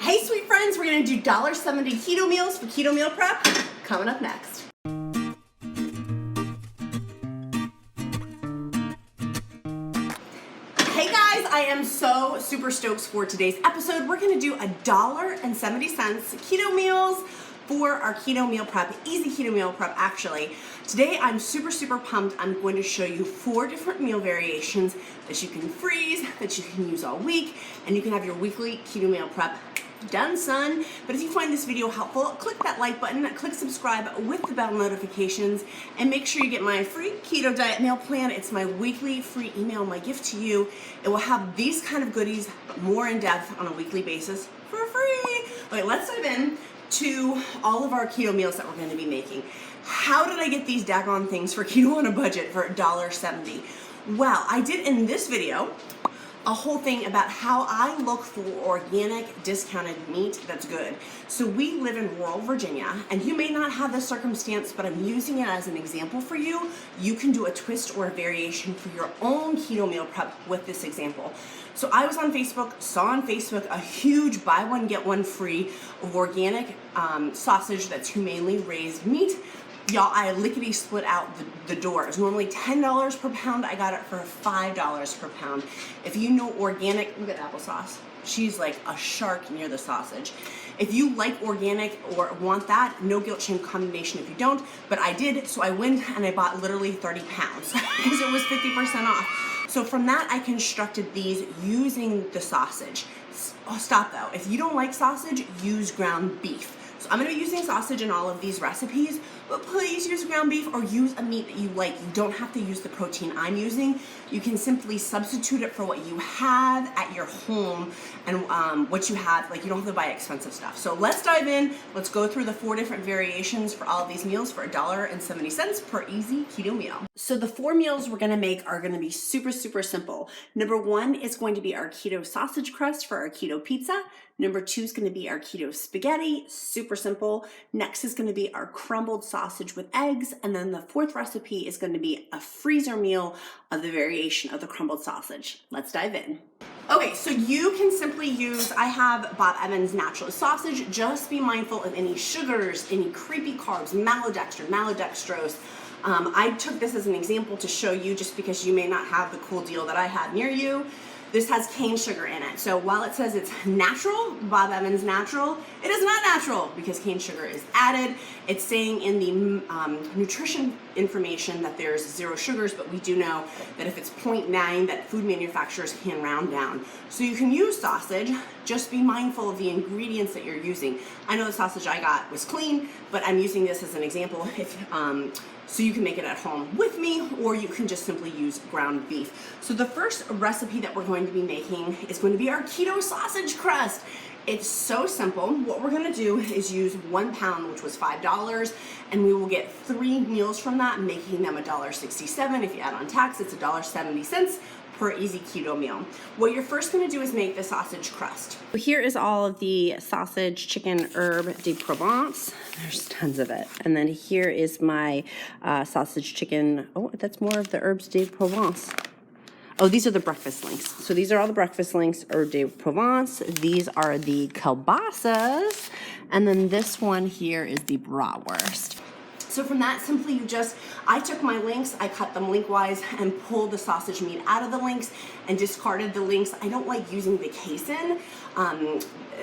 Hey sweet friends, we're gonna do $1.70 keto meals for keto meal prep coming up next. Hey guys, I am so super stoked for today's episode. We're gonna do $1.70 keto meals for our keto meal prep, easy keto meal prep actually. Today I'm super pumped. I'm going to show you 4 different meal variations that you can freeze, that you can use all week, and you can have your weekly keto meal prep done, son. But if you find this video helpful, click that like button, click subscribe with the bell notifications, and make sure you get my free keto diet meal plan. It's my weekly free email, my gift to you. It will have these kind of goodies more in depth on a weekly basis for free. Okay, let's dive in to all of our keto meals that we're going to be making. How did I get these daggone things for keto on a budget for $1.70? Well, I did in this video a whole thing about how I look for organic discounted meat that's good. So we live in rural Virginia, and you may not have this circumstance, but I'm using it as an example for you. You can do a twist or a variation for your own keto meal prep with this example. So I was on Facebook, saw on Facebook a huge buy one, get one free of organic sausage that's humanely raised meat. Y'all, I lickety split out the door. It was normally $10 per pound. I got it for $5 per pound. If you know organic, look at applesauce. She's like a shark near the sausage. If you like organic or want that, no guilt, shame, condemnation if you don't, but I did, so I went and I bought literally 30 pounds because it was 50% off. So from that, I constructed these using the sausage. Oh, stop though. If you don't like sausage, use ground beef. So I'm going to be using sausage in all of these recipes, but please use ground beef or use a meat that you like. You don't have to use the protein I'm using. You can simply substitute it for what you have at your home and what you have. Like, you don't have to buy expensive stuff. So let's dive in. Let's go through the 4 different variations for all of these meals for $1.70 per easy keto meal. So the 4 meals we're going to make are going to be super simple. Number 1 is going to be our keto sausage crust for our keto pizza. Number 2 is going to be our keto spaghetti, super simple. Next is going to be our crumbled sausage with eggs. And then the 4th recipe is going to be a freezer meal of the variation of the crumbled sausage. Let's dive in. Okay, so you can simply use, I have Bob Evans natural sausage. Just be mindful of any sugars, any creepy carbs, maltodextrose. I took this as an example to show you just because you may not have the cool deal that I have near you. This has cane sugar in it. So while it says it's natural, Bob Evans natural, it is not natural because cane sugar is added. It's saying in the nutrition information that there's 0 sugars, but we do know that if it's 0.9, that food manufacturers can round down. So you can use sausage, just be mindful of the ingredients that you're using. I know the sausage I got was clean, but I'm using this as an example. So you can make it at home with me, or you can just simply use ground beef. So the first recipe that we're going to be making is going to be our keto sausage crust. It's so simple. What we're gonna do is use 1 pound, which was $5, and we will get 3 meals from that, making them $1.67. If you add on tax, it's $1.70 per easy keto meal. What you're first gonna do is make the sausage crust. So here is all of the sausage, chicken, herb de Provence. There's tons of it. And then here is my sausage, chicken. Oh, that's more of the herbs de Provence. Oh, these are the breakfast links. So these are all the breakfast links, herbs de Provence. These are the kielbasas. And then this one here is the bratwurst. So from that, simply I took my links, I cut them lengthwise and pulled the sausage meat out of the links and discarded the links. I don't like using the casing on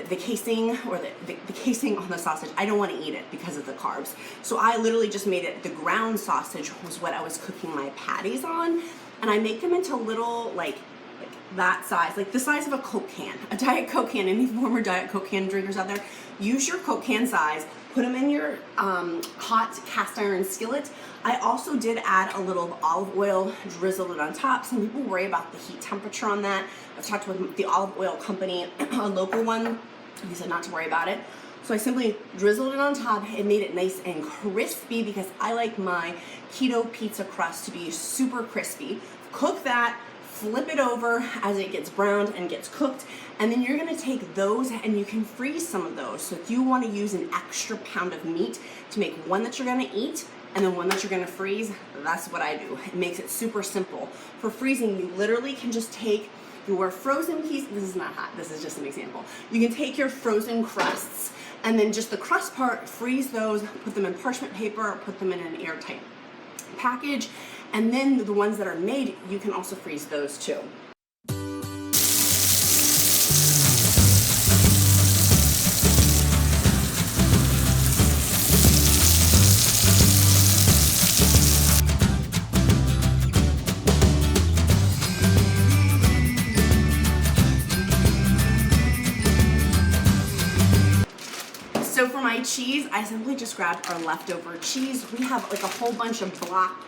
the casing on the sausage. I don't want to eat it because of the carbs. So I literally just made it, the ground sausage was what I was cooking my patties on. And I make them into little, like that size, like the size of a Coke can, a Diet Coke can. Any former Diet Coke can drinkers out there, use your Coke can size, put them in your hot cast iron skillet. I also did add a little olive oil, drizzled it on top. Some people worry about the heat temperature on that. I've talked with the olive oil company, a local one, he said not to worry about it. So I simply drizzled it on top. It made it nice and crispy because I like my keto pizza crust to be super crispy. Cook that, flip it over as it gets browned and gets cooked, and then you're gonna take those and you can freeze some of those. So if you wanna use an extra pound of meat to make one that you're gonna eat and then one that you're gonna freeze, that's what I do. It makes it super simple. For freezing, you literally can just take your frozen piece. This is not hot, this is just an example. You can take your frozen crusts and then just the crust part, freeze those, put them in parchment paper, put them in an airtight package, and then the ones that are made, you can also freeze those too. So for my cheese, I simply just grabbed our leftover cheese. We have like a whole bunch of block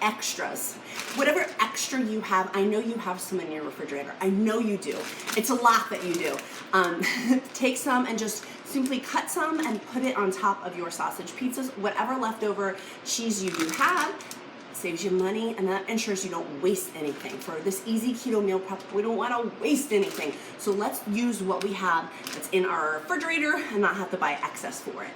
extras. Whatever extra you have, I know you have some in your refrigerator. I know you do. It's a lot that you do. Take some and just simply cut some and put it on top of your sausage pizzas. Whatever leftover cheese you do have, saves you money, and that ensures you don't waste anything. For this easy keto meal prep, we don't want to waste anything. So let's use what we have that's in our refrigerator and not have to buy excess for it.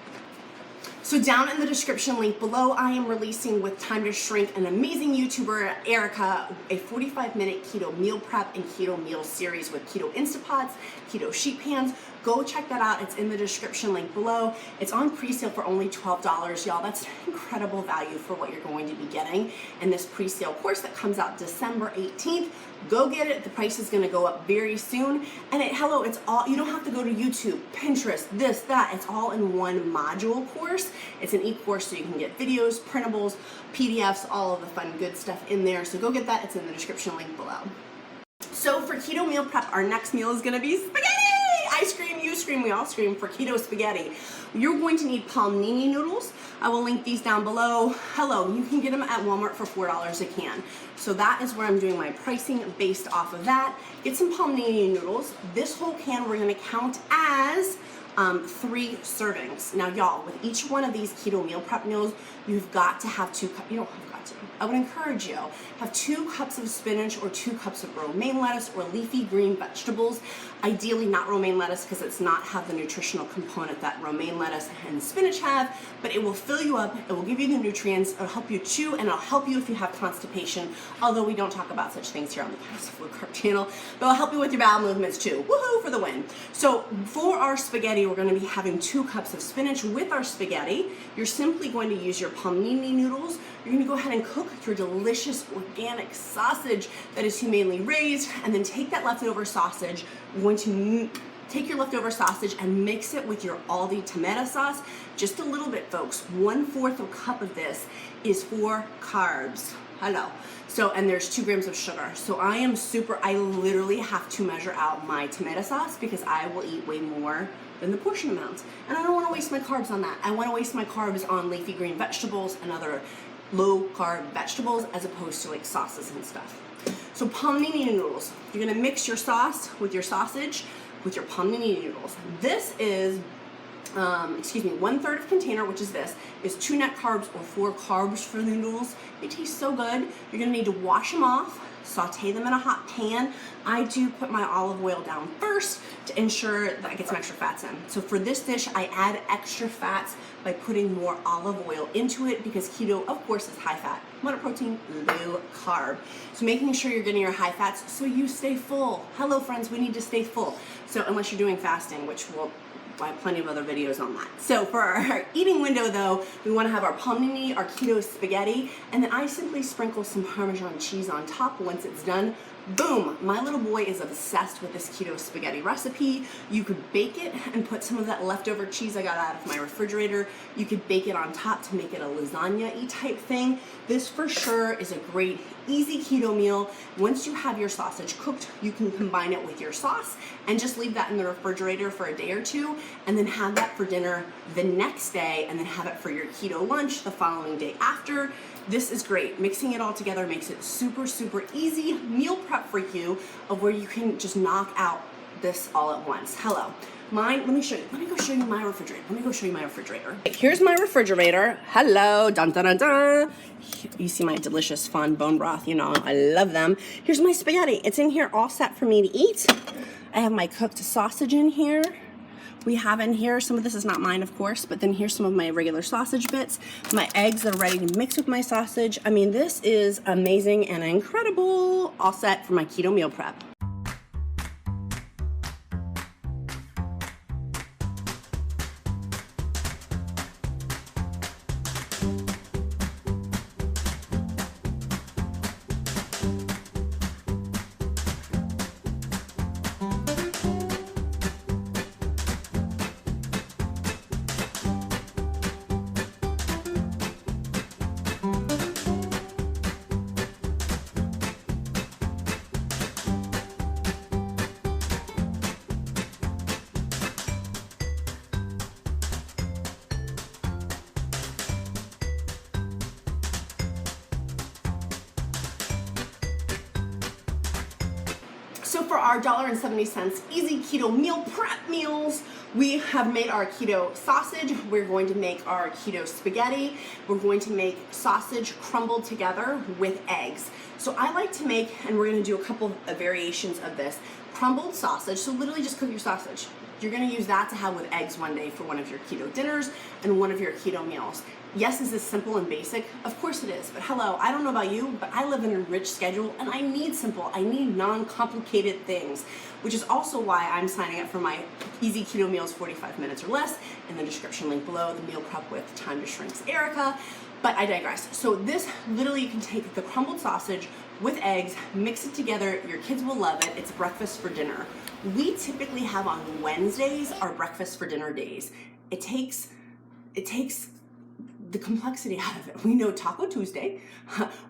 So down in the description link below, I am releasing with Time to Shrink an amazing YouTuber, Erica, a 45-minute keto meal prep and keto meal series with keto Instapots, keto sheet pans. Go check that out. It's in the description link below. It's on pre-sale for only $12, y'all. That's incredible value for what you're going to be getting in this pre-sale course that comes out December 18th. Go get it. The price is going to go up very soon. And it's all, you don't have to go to YouTube, Pinterest, this, that. It's all in one module course. It's an e-course, so you can get videos, printables, PDFs, all of the fun, good stuff in there. So go get that. It's in the description link below. So for keto meal prep, our next meal is going to be spaghetti. I scream, you scream, we all scream for keto spaghetti. You're going to need palmini noodles. I will link these down below. Hello, you can get them at Walmart for $4 a can. So that is where I'm doing my pricing based off of that. Get some palmini noodles. This whole can we're going to count as 3 servings. Now y'all, with each one of these keto meal prep meals, you've got to have 2 cups. You don't have got to. I would encourage you, have 2 cups of spinach or 2 cups of romaine lettuce or leafy green vegetables. Ideally not romaine lettuce because it's not have the nutritional component that romaine lettuce and spinach have, but it will fill you up, it will give you the nutrients, it'll help you chew, and it'll help you if you have constipation, although we don't talk about such things here on the Countess of Low Carb channel, but it'll help you with your bowel movements too. Woohoo for the win. So for our spaghetti, we're going to be having 2 cups of spinach with our spaghetti. You're simply going to use your palmini noodles. You're going to go ahead and cook your delicious organic sausage that is humanely raised, and then take that leftover sausage. You're going to take your leftover sausage and mix it with your Aldi tomato sauce. Just a little bit, folks. 1/4 of a cup of this is for carbs. Hello. So, and there's 2 grams of sugar. So I literally have to measure out my tomato sauce because I will eat way more than the portion amount. And I don't want to waste my carbs on that. I want to waste my carbs on leafy green vegetables and other low carb vegetables as opposed to like sauces and stuff. So palmini noodles, you're gonna mix your sauce with your sausage with your palmini noodles. This is, 1/3 of container, which is this, is 2 net carbs or 4 carbs for the noodles. They taste so good. You're gonna need to wash them off, saute them in a hot pan. I do put my olive oil down first to ensure that I get some extra fats in. So for this dish, I add extra fats by putting more olive oil into it because keto, of course, is high fat, monoprotein, low carb. So making sure you're getting your high fats so you stay full. Hello, friends, we need to stay full. So unless you're doing fasting, which I have plenty of other videos on that. So for our eating window though, we want to have our palmini, our keto spaghetti, and then I simply sprinkle some Parmesan cheese on top once it's done. Boom! My little boy is obsessed with this keto spaghetti recipe. You could bake it and put some of that leftover cheese I got out of my refrigerator. You could bake it on top to make it a lasagna-y type thing. This for sure is a great, easy keto meal. Once you have your sausage cooked, you can combine it with your sauce and just leave that in the refrigerator for a day or 2, and then have that for dinner the next day, and then have it for your keto lunch the following day after. This is great. Mixing it all together makes it super, super easy meal prep for you of where you can just knock out this all at once. Hello. Mine, let me show you. Let me go show you my refrigerator. Here's my refrigerator. Hello. Dun, dun, dun, dun. You see my delicious fun bone broth. You know, I love them. Here's my spaghetti. It's in here all set for me to eat. I have my cooked sausage in here. We have in here, some of this is not mine, of course, but then here's some of my regular sausage bits. My eggs are ready to mix with my sausage. I mean, this is amazing and incredible. All set for my keto meal prep. So for our $1.70 easy keto meal prep meals, we have made our keto sausage. We're going to make our keto spaghetti. We're going to make sausage crumbled together with eggs. So I like to make, and we're gonna do a couple of variations of this, crumbled sausage. So literally just cook your sausage. You're gonna use that to have with eggs one day for one of your keto dinners and one of your keto meals. Yes, is this simple and basic? Of course it is, but hello, I don't know about you, but I live in a rich schedule and I need simple, I need non-complicated things, which is also why I'm signing up for my Easy Keto Meals 45 minutes or less in the description link below, the meal prep with Time to Shrink's Erica. But I digress. So this, literally you can take the crumbled sausage with eggs, mix it together, your kids will love it. It's breakfast for dinner. We typically have on Wednesdays our breakfast for dinner days. It takes the complexity out of it. We know Taco Tuesday,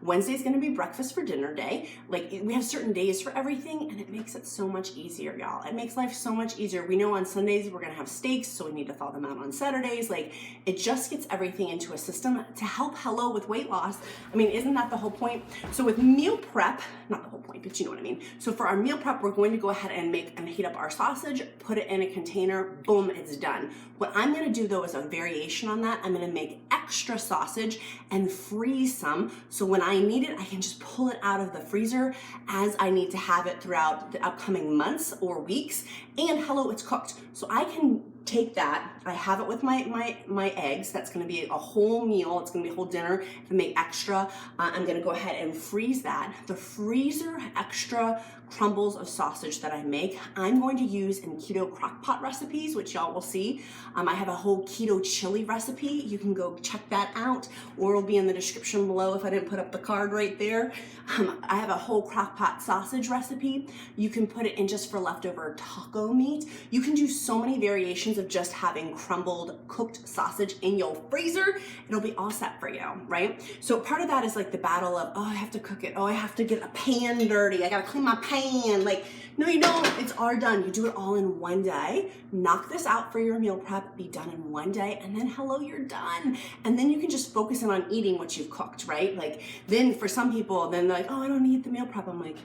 Wednesday's gonna be breakfast for dinner day. Like, we have certain days for everything, and it makes it so much easier, y'all. It makes life so much easier. We know on Sundays we're gonna have steaks, so we need to thaw them out on Saturdays. Like, it just gets everything into a system to help with weight loss. I mean, isn't that the whole point? So with meal prep, not the whole point, but you know what I mean. So for our meal prep, we're going to go ahead and heat up our sausage, put it in a container, boom, it's done. What I'm gonna do though is a variation on that. I'm gonna make extra sausage and freeze some, so when I need it, I can just pull it out of the freezer as I need to have it throughout the upcoming months or weeks. And hello, it's cooked. So I can take that, I have it with my eggs. That's gonna be a whole meal. It's gonna be a whole dinner. If I make extra, I'm gonna go ahead and freeze that. The freezer extra crumbles of sausage that I make, I'm going to use in keto crockpot recipes, which y'all will see. I have a whole keto chili recipe. You can go check that out, or it'll be in the description below if I didn't put up the card right there. I have a whole crockpot sausage recipe. You can put it in just for leftover taco meat. You can do so many variations of just having crumbled cooked sausage in your freezer. It'll be all set for you, right? So part of that is like the battle of, oh, I have to cook it. Oh, I have to get a pan dirty. I gotta clean my pan. Like, no, you don't. It's all done. You do it all in one day. Knock this out for your meal prep, be done in one day, and then hello, you're done. And then you can just focus in on eating what you've cooked, right? Like, then for some people, then they're like, oh, I don't need the meal prep. I'm like,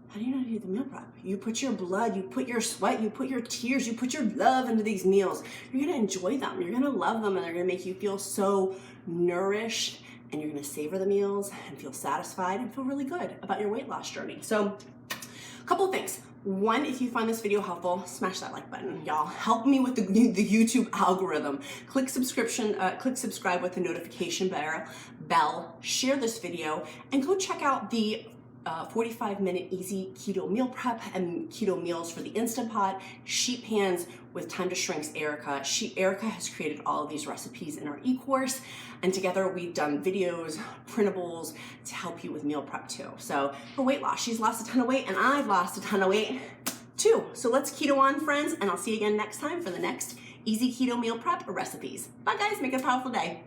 how do you not need the meal prep? You put your blood, you put your sweat, you put your tears, you put your love into these meals. You're gonna enjoy them, you're gonna love them, and they're gonna make you feel so nourished, and you're gonna savor the meals and feel satisfied and feel really good about your weight loss journey. So, a couple of things. One, if you find this video helpful, smash that like button, y'all. Help me with the YouTube algorithm. Click subscribe with the notification bell, share this video, and go check out the 45-minute easy keto meal prep and keto meals for the Instant Pot, sheet pans with Time to Shrink's Erica. Erica has created all of these recipes in our Ecourse, and together we've done videos, printables to help you with meal prep too. So for weight loss, she's lost a ton of weight and I've lost a ton of weight too. So let's keto on, friends, and I'll see you again next time for the next easy keto meal prep recipes. Bye guys, make it a powerful day.